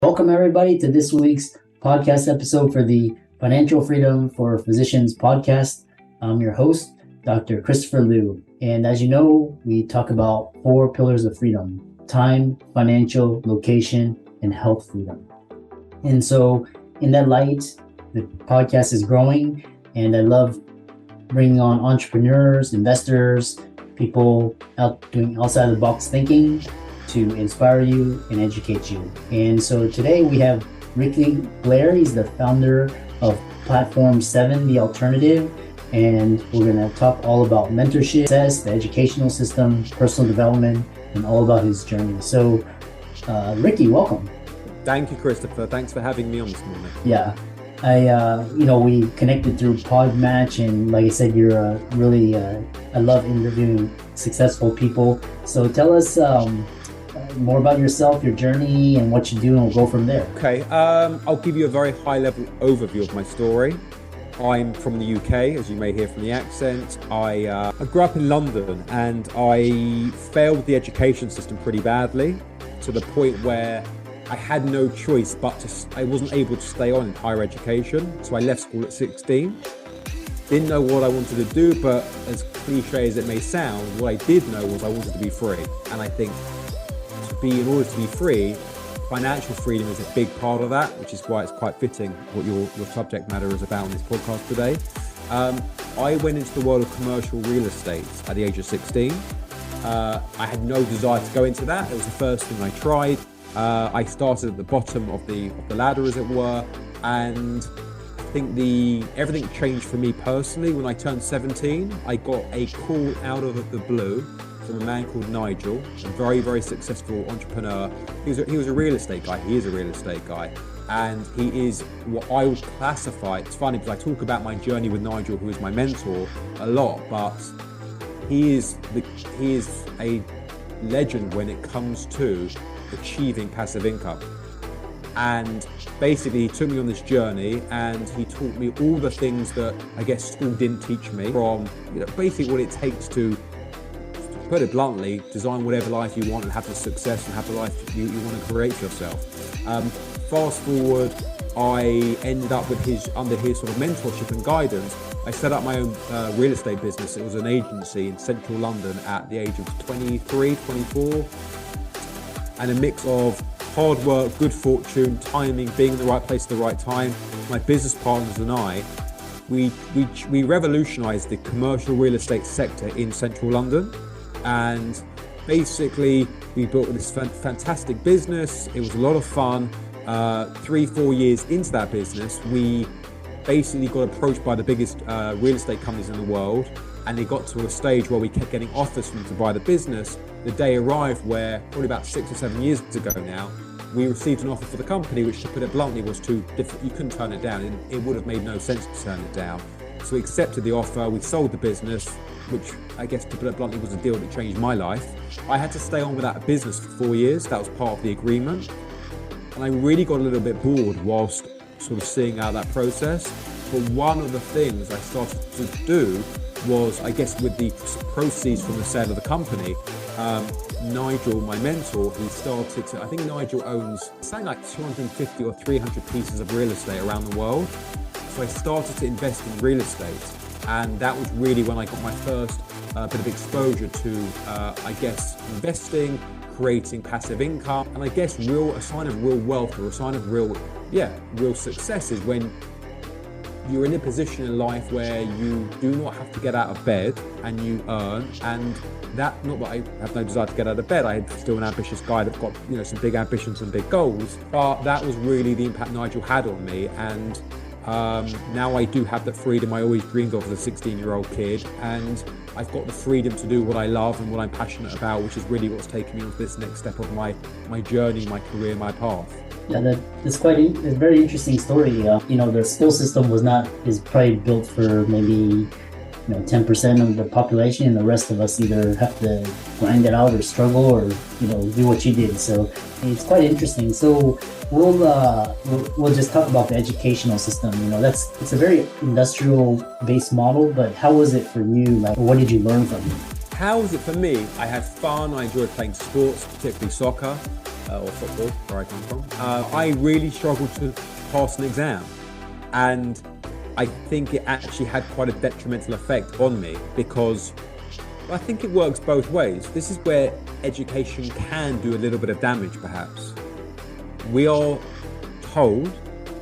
Welcome, everybody, to this week's podcast episode for the Financial Freedom for Physicians podcast. I'm your host, Dr. Christopher Liu. And as you know, we talk about 4 pillars of freedom: time, financial, location, and health freedom. And so in that light, the podcast is growing, and I love bringing on entrepreneurs, investors, people out doing outside of the box thinking to inspire you and educate you. And so today we have Ricky Blair. He's the founder of Platform 7, The Alternative. And we're going to talk all about mentorship, success, the educational system, personal development, and all about his journey. So Ricky, welcome. Thank you, Christopher. Thanks for having me on this morning. Yeah. We connected through Podmatch, and like I said, you're really, I love interviewing successful people. So tell us more about yourself, your journey, and what you do, and we'll go from there. Okay, I'll give you a very high-level overview of my story. I'm from the UK, as you may hear from the accent. I grew up in London, and I failed the education system pretty badly, to the point where I had no choice I wasn't able to stay on in higher education, so I left school at 16. Didn't know what I wanted to do, but as cliche as it may sound, what I did know was I wanted to be free. And I think in order to be free, financial freedom is a big part of that, which is why it's quite fitting what your subject matter is about on this podcast today. I went into the world of commercial real estate at the age of 16. I had no desire to go into that. It was the first thing I tried. I started at the bottom of the ladder, as it were, and I think everything changed for me personally when I turned 17. I got a call out of the blue from a man called Nigel, a very, very successful entrepreneur. He was a real estate guy. He is a real estate guy, and he is what I would classify. It's funny because I talk about my journey with Nigel, who is my mentor, a lot, but he is a legend when it comes to achieving passive income. And basically he took me on this journey, and he taught me all the things that I guess school didn't teach me, from basically what it takes to put it bluntly, design whatever life you want and have the success and have the life you want to create for yourself. Fast forward, I ended up under his sort of mentorship and guidance. I set up my own real estate business. It was an agency in central London at the age of 23, 24. And a mix of hard work, good fortune, timing, being in the right place at the right time. My business partners and I, we revolutionized the commercial real estate sector in central London. And basically we built this fantastic business. It was a lot of fun. 3-4 years into that business, we basically got approached by the biggest real estate companies in the world, and it got to a stage where we kept getting offers from them to buy the business. The day arrived where, probably about 6 or 7 years ago now, we received an offer for the company, which, to put it bluntly, was too different. You couldn't turn it down. It would have made no sense to turn it down. So we accepted the offer. We sold the business, which I guess, to put it bluntly, was a deal that changed my life. I had to stay on with that business for 4 years. That was part of the agreement. And I really got a little bit bored whilst sort of seeing out that process. But one of the things I started to do was, I guess, with the proceeds from the sale of the company, Nigel, my mentor, he started to, I think Nigel owns something like 250 or 300 pieces of real estate around the world. So I started to invest in real estate. And that was really when I got my first bit of exposure to, I guess, investing, creating passive income. And I guess a sign of real wealth, or a sign of real success, is when you're in a position in life where you do not have to get out of bed and you earn. And that, not that I have no desire to get out of bed, I'm still an ambitious guy that's got some big ambitions and big goals, but that was really the impact Nigel had on me. And now I do have that freedom I always dreamed of as a 16-year-old kid, and I've got the freedom to do what I love and what I'm passionate about, which is really what's taken me on to this next step of my journey, my career, my path. Yeah, it's a very interesting story. The school system is probably built for maybe 10% of the population, and the rest of us either have to grind it out or struggle or do what you did. So it's quite interesting. So we'll just talk about the educational system. It's a very industrial based model, but how was it for you? Like, what did you learn from it? How was it for me? I had fun. I enjoyed playing sports, particularly soccer. or football, where I come from, I really struggled to pass an exam. And I think it actually had quite a detrimental effect on me, because I think it works both ways. This is where education can do a little bit of damage, perhaps. We are told,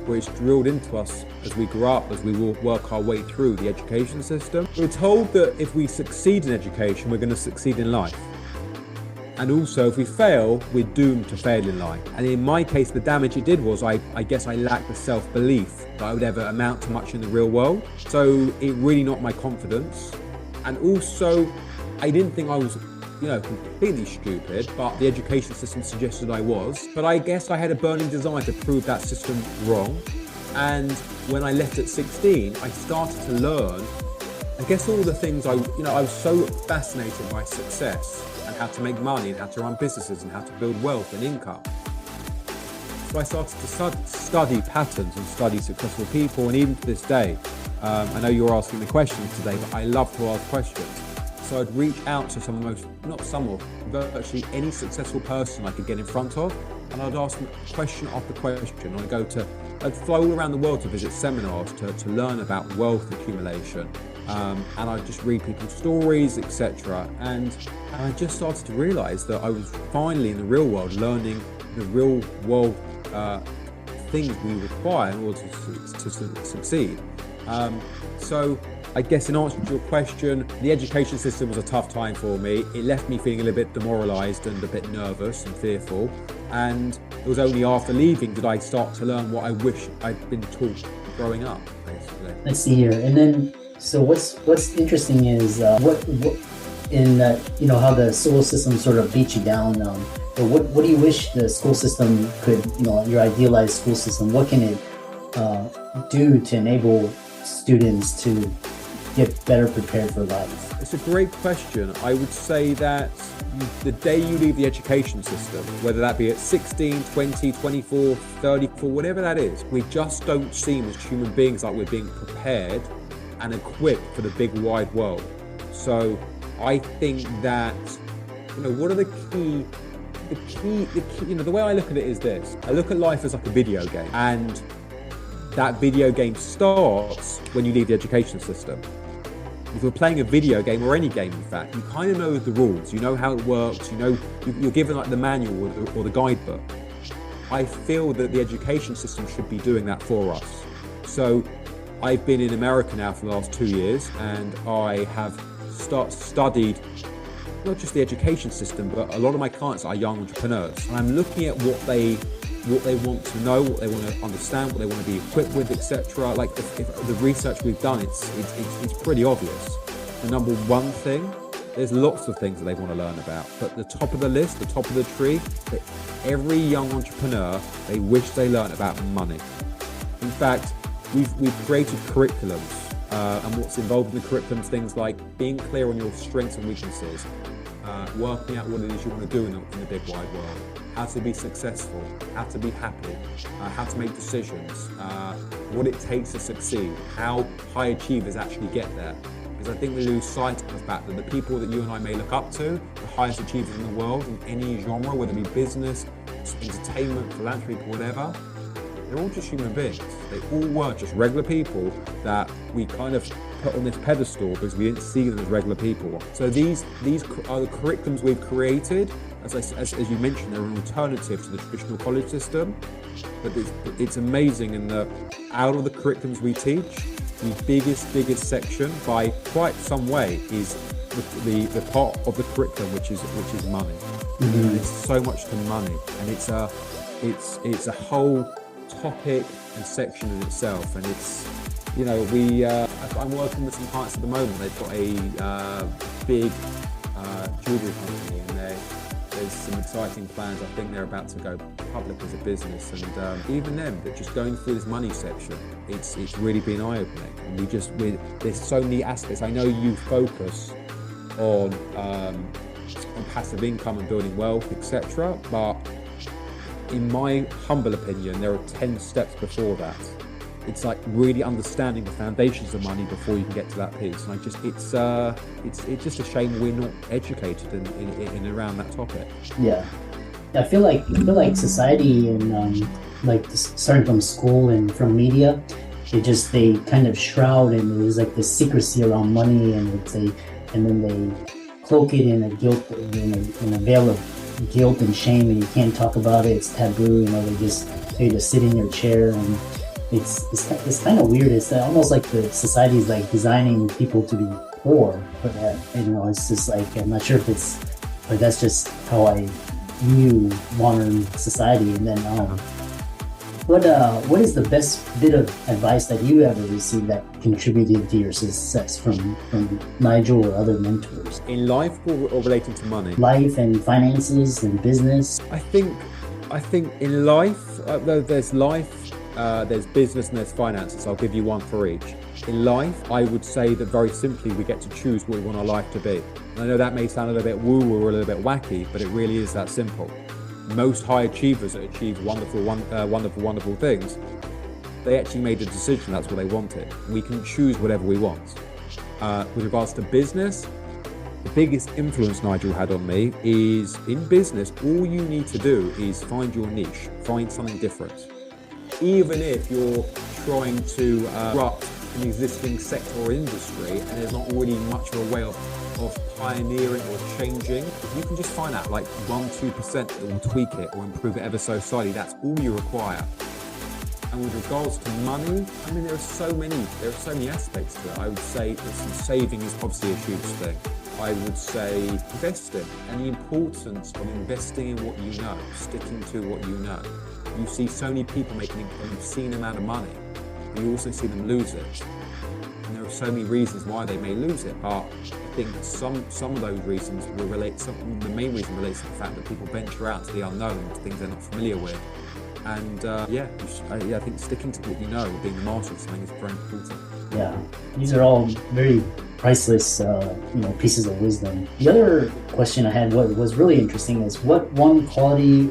where it's drilled into us as we grow up, as we will work our way through the education system. We're told that if we succeed in education, we're going to succeed in life. And also, if we fail, we're doomed to fail in life. And in my case, the damage it did was, I guess I lacked the self-belief that I would ever amount to much in the real world. So it really knocked my confidence. And also, I didn't think I was, completely stupid, but the education system suggested I was. But I guess I had a burning desire to prove that system wrong. And when I left at 16, I started to learn, I guess, all the things I was so fascinated by success and how to make money and how to run businesses and how to build wealth and income. So I started to study patterns and study successful people. And even to this day, I know you're asking the questions today, but I love to ask questions. So I'd reach out to virtually any successful person I could get in front of, and I'd ask them question after question. I'd fly all around the world to visit seminars to learn about wealth accumulation, and I'd just read people's stories, etc. And I just started to realize that I was finally in the real world learning the real world things we require in order to succeed. So I guess in answer to your question, the education system was a tough time for me. It left me feeling a little bit demoralized and a bit nervous and fearful. And it was only after leaving did I start to learn what I wish I'd been taught growing up, basically. Let's see here. And then, so what's interesting is what in how the school system sort of beat you down. But what do you wish the school system could, your idealized school system, what can it do to enable students to get better prepared for life? It's a great question. I would say that the day you leave the education system, whether that be at 16, 20, 24, 34, whatever that is, we just don't seem as human beings like we're being prepared and equipped for the big wide world. So I think that, what are the key, the way I look at it is this. I look at life as like a video game, and that video game starts when you leave the education system. If you're playing a video game, or any game in fact, you kind of know the rules, you know how it works, you're given like the manual or the guidebook. I feel that the education system should be doing that for us. So I've been in America now for the last 2 years, and I have studied not just the education system, but a lot of my clients are young entrepreneurs. And I'm looking at what they want to know, what they want to understand, what they want to be equipped with, etc. Like if the research we've done, it's pretty obvious. The number one thing, there's lots of things that they want to learn about, but the top of the list, the top of the tree, that every young entrepreneur, they wish they learned about money. In fact, we've created curriculums, and what's involved in the curriculums, things like being clear on your strengths and weaknesses, working out what it is you want to do in the big wide world, how to be successful, how to be happy, how to make decisions, what it takes to succeed, how high achievers actually get there. Because I think we lose sight of the fact that the people that you and I may look up to, the highest achievers in the world in any genre, whether it be business, entertainment, philanthropy, whatever, they're all just human beings. They all were just regular people that we kind of put on this pedestal because we didn't see them as regular people. So these are the curriculums we've created. As you mentioned, they're an alternative to the traditional college system. But it's amazing in that out of the curriculums we teach, the biggest section by quite some way is the part of the curriculum which is money. Mm-hmm. There's so much to money, and it's a whole topic and section in itself. And it's I'm working with some clients at the moment. They've got a big jewelry company, and there's some exciting plans. I think they're about to go public as a business, and even them, but just going through this money section, it's really been eye-opening. And there's so many aspects. I know you focus on passive income and building wealth, etc., but in my humble opinion, there are 10 steps before that. It's like really understanding the foundations of money before you can get to that piece. And it's just a shame we're not educated in around that topic. Yeah. I feel like society and starting from school and from media, they kind of shroud, and there's like this secrecy around money, and then they cloak it in a veil of guilt and shame, and you can't talk about it. It's taboo. They just sit in your chair, and it's kind of weird. It's almost like the society is like designing people to be poor for that. It's just like, I'm not sure if it's, but that's just how I view modern society. And then what is the best bit of advice that you ever received that contributed to your success from Nigel or other mentors? In life or relating to money? Life and finances and business. I think in life, there's life, there's business, and there's finances. I'll give you one for each. In life, I would say that very simply, we get to choose what we want our life to be. And I know that may sound a little bit woo-woo or a little bit wacky, but it really is that simple. Most high achievers that achieve wonderful things, they actually made a decision that's what they wanted. We can choose whatever we want. With regards to business, the biggest influence Nigel had on me is, in business, all you need to do is find your niche, find something different. Even if you're trying to disrupt an existing sector or industry and there's not really much of a way of pioneering or changing, you can just find out like 1-2% that will tweak it or improve it ever so slightly. That's all you require. And with regards to money, I mean, there are so many aspects to it. I would say saving is obviously a huge thing. I would say investing, and the importance of investing in what you know, sticking to what you know. You see so many people making an obscene amount of money, but you also see them lose it. And there are so many reasons why they may lose it, but I think some of those reasons will relate. The main reason relates to the fact that people venture out to the unknown, to things they're not familiar with. And I think sticking to what you know, being the master of something, is very important. Yeah, these are all very priceless, pieces of wisdom. The other question I had, what was really interesting, is what one quality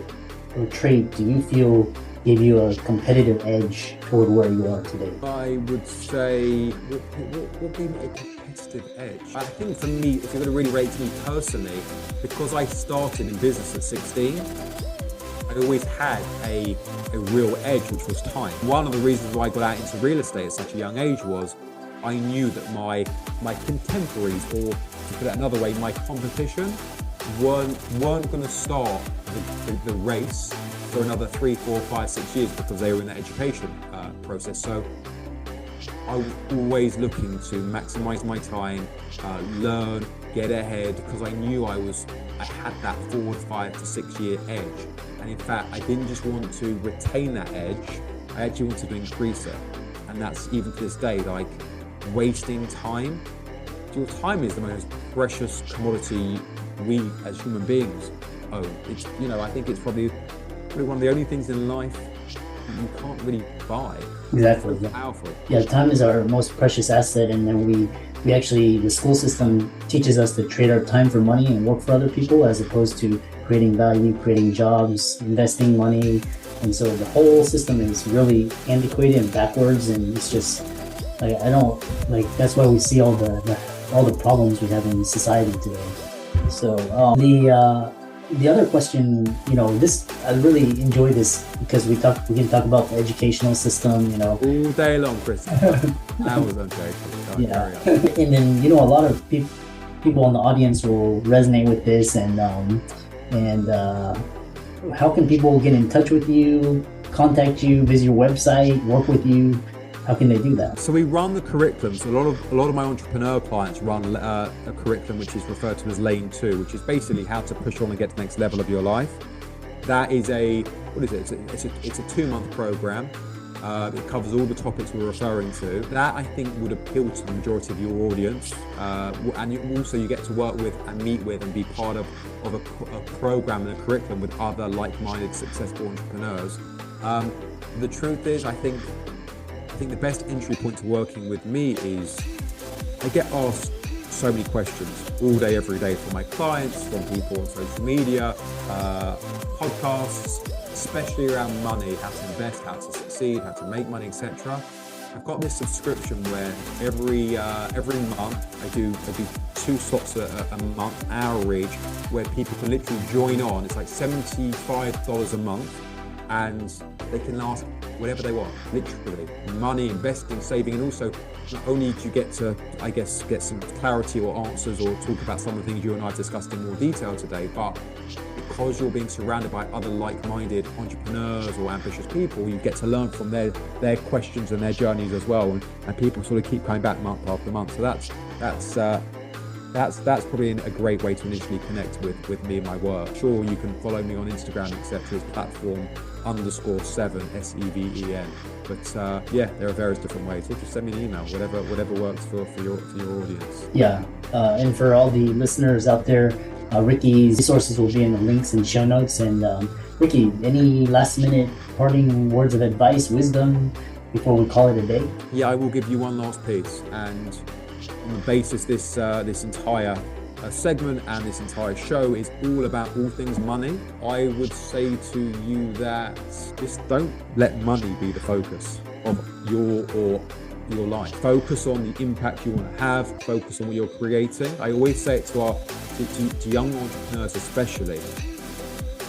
or trait do you feel gave you a competitive edge toward where you are today? I would say, what gave me a competitive edge? I think for me, if you're going to really rate me personally, because I started in business at 16, I always had a real edge, which was time. One of the reasons why I got out into real estate at such a young age was I knew that my contemporaries, or to put it another way, my competition, weren't going to start the race for another 3, 4, 5, 6 years because they were in that education process. So I was always looking to maximize my time, learn, get ahead, because I knew I had that 4, 5 to 6 year edge. And in fact, I didn't just want to retain that edge, I actually wanted to increase it. And that's even to this day, like wasting time. Your time is the most precious commodity we as human beings own. It's, I think it's probably one of the only things in life you can't really buy. Exactly. It's so powerful. Yeah, time is our most precious asset, and then we actually, the school system teaches us to trade our time for money and work for other people, as opposed to creating value, creating jobs, investing money. And so the whole system is really antiquated and backwards, and it's just that's why we see all the problems we have in society today. So the other question, I really enjoy this because we can talk about the educational system, all day long, Chris. That was unjoking. Yeah. And then a lot of people in the audience will resonate with this, and how can people get in touch with you, contact you, visit your website, work with you? How can they do that? So we run the curriculum. So a lot of my entrepreneur clients run a curriculum which is referred to as Lane 2, which is basically how to push on and get to the next level of your life. That is it's a 2-month program. It covers all the topics we're referring to. That, I think, would appeal to the majority of your audience. And you get to work with and meet with and be part of a program and a curriculum with other like-minded, successful entrepreneurs. The truth is, I think the best entry point to working with me is I get asked so many questions all day, every day, from my clients, from people on social media, podcasts, especially around money, how to invest, how to succeed, how to make money, etc. I've got this subscription where every month I do 2 slots a month, our age, where people can literally join on. It's like $75 a month, and they can ask whatever they want, literally. Money, investing, saving, and also not only do you get to, I guess, get some clarity or answers or talk about some of the things you and I have discussed in more detail today, but because you're being surrounded by other like-minded entrepreneurs or ambitious people, you get to learn from their questions and their journeys as well, and people sort of keep coming back month after month. So that's probably a great way to initially connect with me and my work. Sure, you can follow me on Instagram, etc. as platform _7 SEVEN. But yeah, there are various different ways. So just send me an email, whatever works for your audience. Yeah, and for all the listeners out there, Ricky's resources will be in the links and show notes. And Ricky, any last minute parting words of advice, wisdom before we call it a day? Yeah, I will give you one last piece, and on the basis this entire segment and this entire show is all about all things money, I would say to you that just don't let money be the focus of your life. Focus on the impact you want to have, focus on what you're creating. I always say it to young entrepreneurs especially,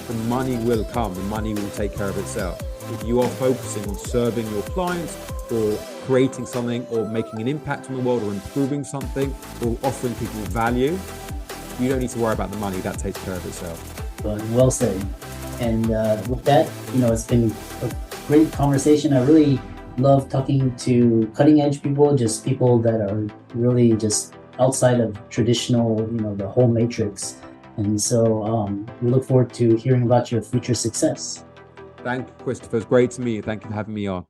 the money will come, the money will take care of itself. If you are focusing on serving your clients or creating something or making an impact on the world or improving something or offering people value, you don't need to worry about the money. That takes care of itself. Well said. And with that, it's been a great conversation. I really love talking to cutting edge people, just people that are really just outside of traditional, the whole matrix. And so we look forward to hearing about your future success. Thank you, Christopher. It's great to meet you. Thank you for having me on.